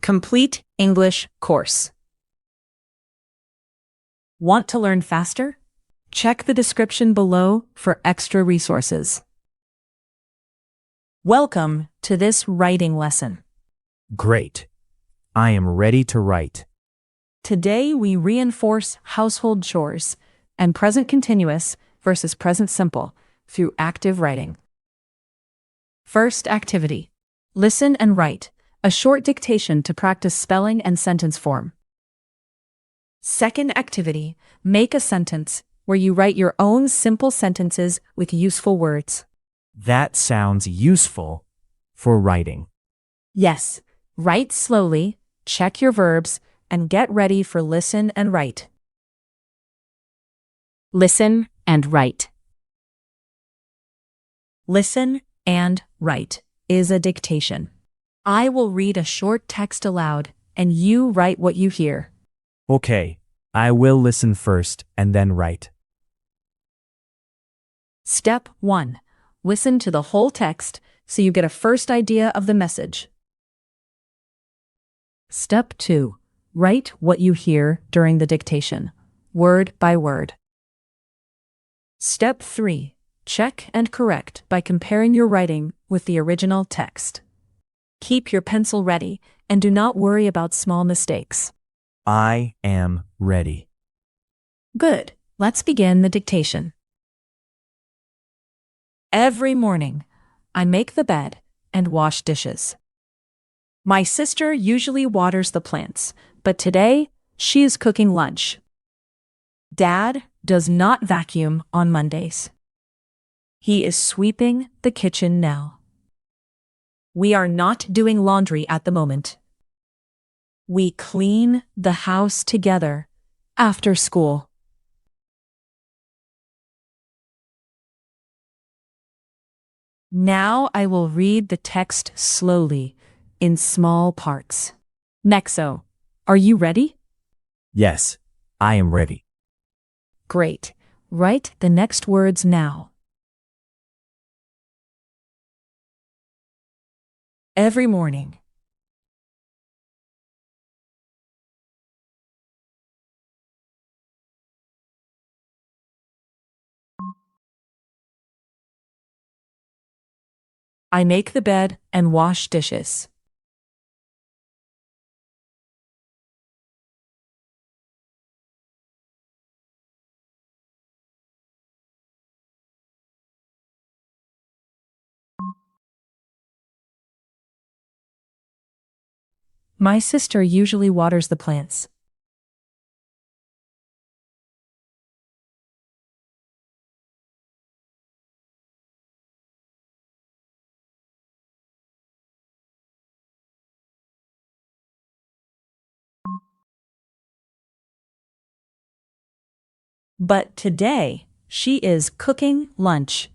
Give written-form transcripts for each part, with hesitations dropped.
Complete English course. Want to learn faster? Check the description below for extra resources. Welcome to this writing lesson. Great. I am ready to write. Today we reinforce household chores and present continuous versus present simple through active writing. First activity. Listen and write, a short dictation to practice spelling and sentence form. Second activity. Make a sentence where you write your own simple sentences with useful words. That sounds useful for writing. Yes, write slowly, check your verbs, and get ready for listen and write. Listen and write. Listen and write is a dictation. I will read a short text aloud, and you write what you hear. Okay, I will listen first and then write. Step 1. Listen to the whole text so you get a first idea of the message. Step 2. Write what you hear during the dictation, word by word. Step 3. Check and correct by comparing your writing with the original text. Keep your pencil ready and do not worry about small mistakes. I am ready. Good. Let's begin the dictation. Every morning, I make the bed and wash dishes. My sister usually waters the plants, but today she is cooking lunch. Dad does not vacuum on Mondays. He is sweeping the kitchen now. We are not doing laundry at the moment. We clean the house together after school. Now I will read the text slowly in small parts. Nexo, are you ready? Yes, I am ready. Great. Write the next words now. Every morning. I make the bed and wash dishes. My sister usually waters the plants. But today, she is cooking lunch.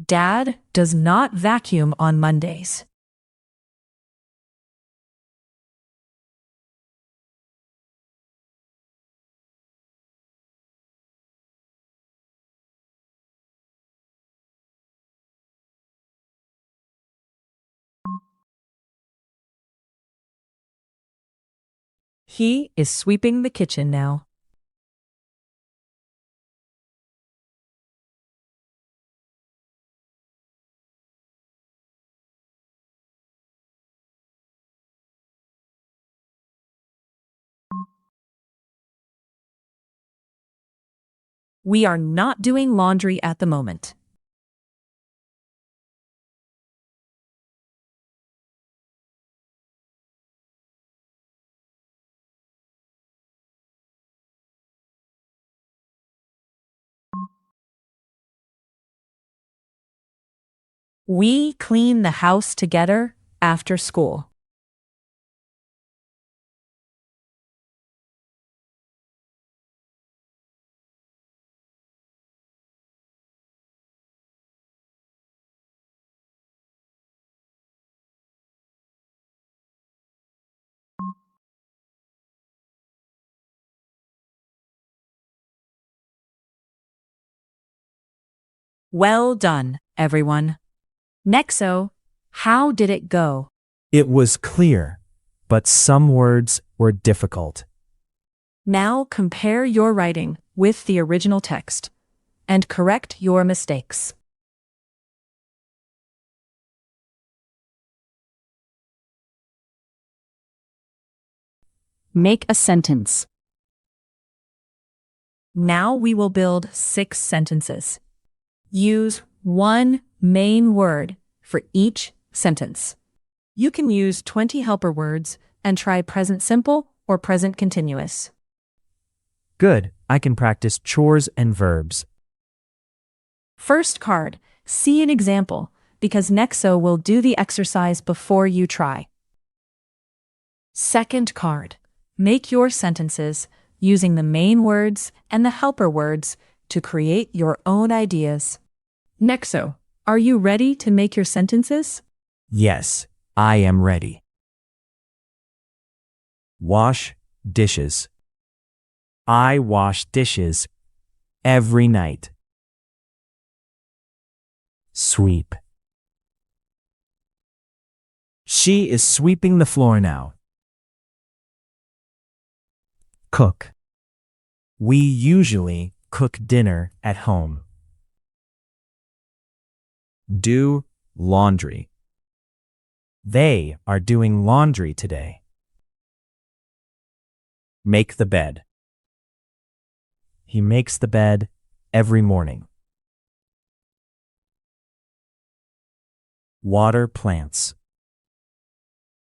Dad does not vacuum on Mondays. He is sweeping the kitchen now. We are not doing laundry at the moment. We clean the house together after school. Well done, everyone. Nexo, how did it go? It was clear, but some words were difficult. Now compare your writing with the original text and correct your mistakes. Make a sentence. Now we will build 6 sentences. Use one main word for each sentence. You can use 20 helper words and try present simple or present continuous. Good, I can practice chores and verbs. First card, see an example, because Nexo will do the exercise before you try. Second card, make your sentences using the main words and the helper words to create your own ideas. Nexo, are you ready to make your sentences? Yes, I am ready. Wash dishes. I wash dishes every night. Sweep. She is sweeping the floor now. Cook. We usually cook dinner at home. Do laundry. They are doing laundry today. Make the bed. He makes the bed every morning. Water plants.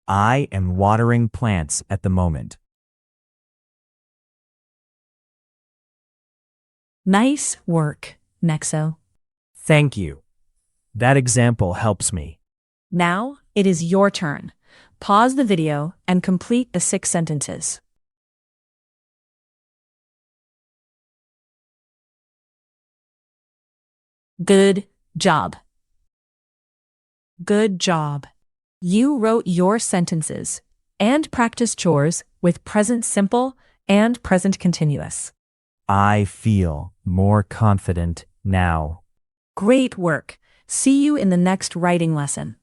I am watering plants at the moment. Nice work, Nexo. Thank you. That example helps me. Now it is your turn. Pause the video and complete the 6 sentences. Good job. Good job. You wrote your sentences and practiced chores with present simple and present continuous. I feel more confident now. Great work. See you in the next writing lesson.